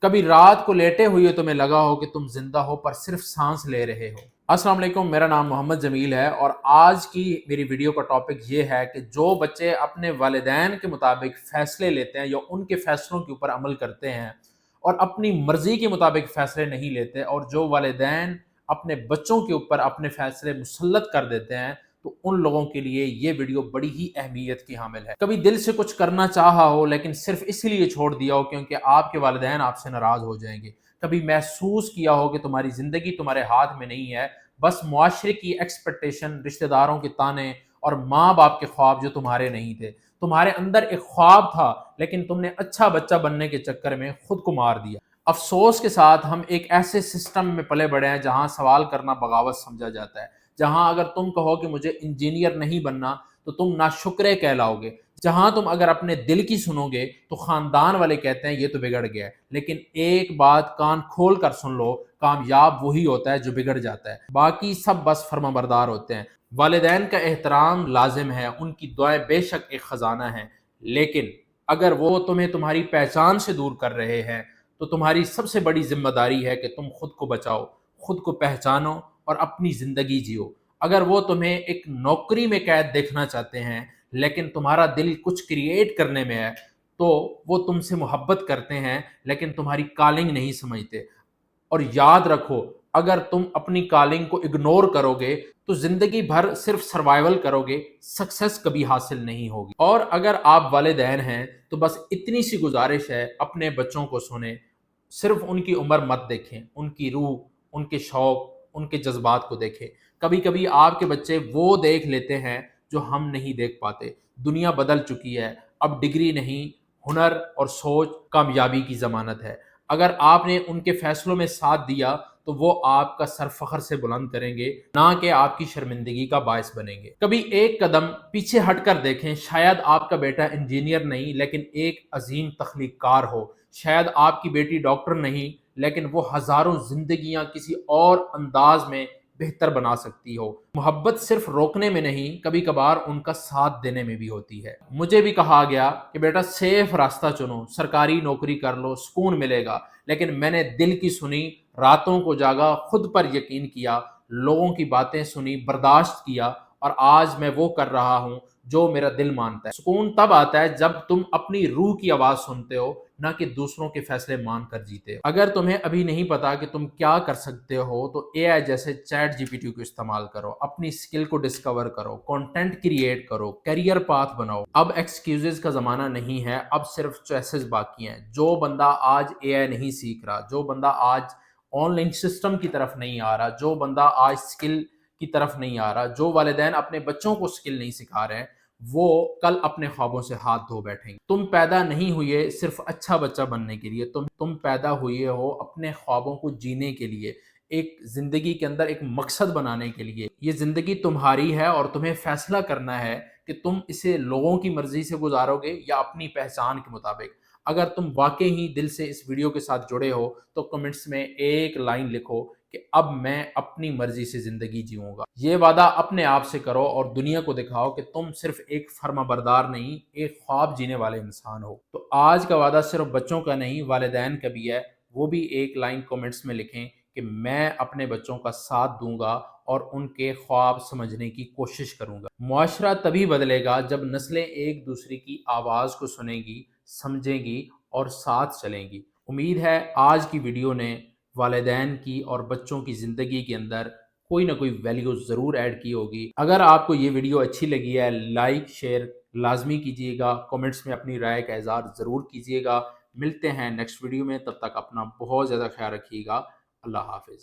کبھی رات کو لیٹے ہوئے تمہیں لگا ہو کہ تم زندہ ہو پر صرف سانس لے رہے ہو۔ السلام علیکم، میرا نام محمد جمیل ہے اور آج کی میری ویڈیو کا ٹاپک یہ ہے کہ جو بچے اپنے والدین کے مطابق فیصلے لیتے ہیں یا ان کے فیصلوں کے اوپر عمل کرتے ہیں اور اپنی مرضی کے مطابق فیصلے نہیں لیتے، اور جو والدین اپنے بچوں کے اوپر اپنے فیصلے مسلط کر دیتے ہیں، تو ان لوگوں کے لیے یہ ویڈیو بڑی ہی اہمیت کی حامل ہے۔ کبھی دل سے کچھ کرنا چاہا ہو لیکن صرف اس لیے چھوڑ دیا ہو کیونکہ آپ کے والدین آپ سے ناراض ہو جائیں گے۔ کبھی محسوس کیا ہو کہ تمہاری زندگی تمہارے ہاتھ میں نہیں ہے، بس معاشرے کی ایکسپیکٹیشن، رشتہ داروں کے تانے اور ماں باپ کے خواب جو تمہارے نہیں تھے۔ تمہارے اندر ایک خواب تھا لیکن تم نے اچھا بچہ بننے کے چکر میں خود کو مار دیا۔ افسوس کے ساتھ ہم ایک ایسے سسٹم میں پلے بڑے ہیں جہاں سوال کرنا بغاوت سمجھا جاتا ہے، جہاں اگر تم کہو کہ مجھے انجینئر نہیں بننا تو تم ناشکرے کہلاؤ گے، جہاں تم اگر اپنے دل کی سنو گے تو خاندان والے کہتے ہیں یہ تو بگڑ گیا ہے۔ لیکن ایک بات کان کھول کر سن لو، کامیاب وہی ہوتا ہے جو بگڑ جاتا ہے، باقی سب بس فرما بردار ہوتے ہیں۔ والدین کا احترام لازم ہے، ان کی دعائیں بے شک ایک خزانہ ہیں، لیکن اگر وہ تمہیں تمہاری پہچان سے دور کر رہے ہیں تو تمہاری سب سے بڑی ذمہ داری ہے کہ تم خود کو بچاؤ، خود کو پہچانو اور اپنی زندگی جیو۔ اگر وہ تمہیں ایک نوکری میں قید دیکھنا چاہتے ہیں لیکن تمہارا دل کچھ کریٹ کرنے میں ہے، تو وہ تم سے محبت کرتے ہیں لیکن تمہاری کالنگ نہیں سمجھتے۔ اور یاد رکھو، اگر تم اپنی کالنگ کو اگنور کرو گے تو زندگی بھر صرف سروائیول کرو گے، سکسیس کبھی حاصل نہیں ہوگی۔ اور اگر آپ والدین ہیں تو بس اتنی سی گزارش ہے، اپنے بچوں کو سنیں، صرف ان کی عمر مت دیکھیں، ان کی روح، ان کے شوق، ان کے جذبات کو دیکھیں۔ کبھی کبھی آپ کے بچے وہ دیکھ لیتے ہیں جو ہم نہیں دیکھ پاتے۔ دنیا بدل چکی ہے، اب ڈگری نہیں، ہنر اور سوچ کامیابی کی ضمانت ہے۔ اگر آپ نے ان کے فیصلوں میں ساتھ دیا تو وہ آپ کا سر فخر سے بلند کریں گے، نہ کہ آپ کی شرمندگی کا باعث بنیں گے۔ کبھی ایک قدم پیچھے ہٹ کر دیکھیں، شاید آپ کا بیٹا انجینئر نہیں لیکن ایک عظیم تخلیق کار ہو، شاید آپ کی بیٹی ڈاکٹر نہیں لیکن وہ ہزاروں زندگیاں کسی اور انداز میں بہتر بنا سکتی ہو۔ محبت صرف روکنے میں نہیں، کبھی کبھار ان کا ساتھ دینے میں بھی ہوتی ہے۔ مجھے بھی کہا گیا کہ بیٹا سیف راستہ چنو، سرکاری نوکری کر لو، سکون ملے گا، لیکن میں نے دل کی سنی، راتوں کو جاگا، خود پر یقین کیا، لوگوں کی باتیں سنی، برداشت کیا، اور آج میں وہ کر رہا ہوں جو میرا دل مانتا ہے۔ سکون تب آتا ہے جب تم اپنی روح کی آواز سنتے ہو، نہ کہ دوسروں کے فیصلے مان کر جیتے ہو۔ اگر تمہیں ابھی نہیں پتا کہ تم کیا کر سکتے ہو تو اے آئی جیسے چیٹ جی پی ٹی کو استعمال کرو، اپنی سکل کو ڈسکور کرو، کنٹینٹ کریٹ کرو، کیریئر پاتھ بناؤ۔ اب ایکسکیوزز کا زمانہ نہیں ہے، اب صرف چوائسز باقی ہیں۔ جو بندہ آج اے آئی نہیں سیکھ رہا، جو بندہ آج آن لائن سسٹم کی طرف نہیں آ رہا، جو بندہ آج سکل کی طرف نہیں آ رہا، جو والدین اپنے بچوں کو سکل نہیں سکھا رہے ہیں، وہ کل اپنے خوابوں سے ہاتھ دھو بیٹھیں گے۔ تم پیدا نہیں ہوئے صرف اچھا بچہ بننے کے لیے، تم پیدا ہوئے ہو اپنے خوابوں کو جینے کے لیے، ایک زندگی کے اندر ایک مقصد بنانے کے لیے۔ یہ زندگی تمہاری ہے اور تمہیں فیصلہ کرنا ہے کہ تم اسے لوگوں کی مرضی سے گزارو گے یا اپنی پہچان کے مطابق۔ اگر تم واقعی ہی دل سے اس ویڈیو کے ساتھ جڑے ہو تو کمنٹس میں ایک لائن لکھو کہ اب میں اپنی مرضی سے زندگی جیوں گا۔ یہ وعدہ اپنے آپ سے کرو اور دنیا کو دکھاؤ کہ تم صرف ایک فرما بردار نہیں، ایک خواب جینے والے انسان ہو۔ تو آج کا وعدہ صرف بچوں کا نہیں، والدین کا بھی ہے۔ وہ بھی ایک لائن کمنٹس میں لکھیں کہ میں اپنے بچوں کا ساتھ دوں گا اور ان کے خواب سمجھنے کی کوشش کروں گا۔ معاشرہ تبھی بدلے گا جب نسلیں ایک دوسرے کی آواز کو سنیں گی، سمجھیں گی اور ساتھ چلیں گی۔ امید ہے آج کی ویڈیو نے والدین کی اور بچوں کی زندگی کے اندر کوئی نہ کوئی ویلیو ضرور ایڈ کی ہوگی۔ اگر آپ کو یہ ویڈیو اچھی لگی ہے، لائک شیئر لازمی کیجیے گا، کمنٹس میں اپنی رائے کا اظہار ضرور کیجیے گا۔ ملتے ہیں نیکسٹ ویڈیو میں، تب تک اپنا بہت زیادہ خیال رکھیے گا۔ اللہ حافظ۔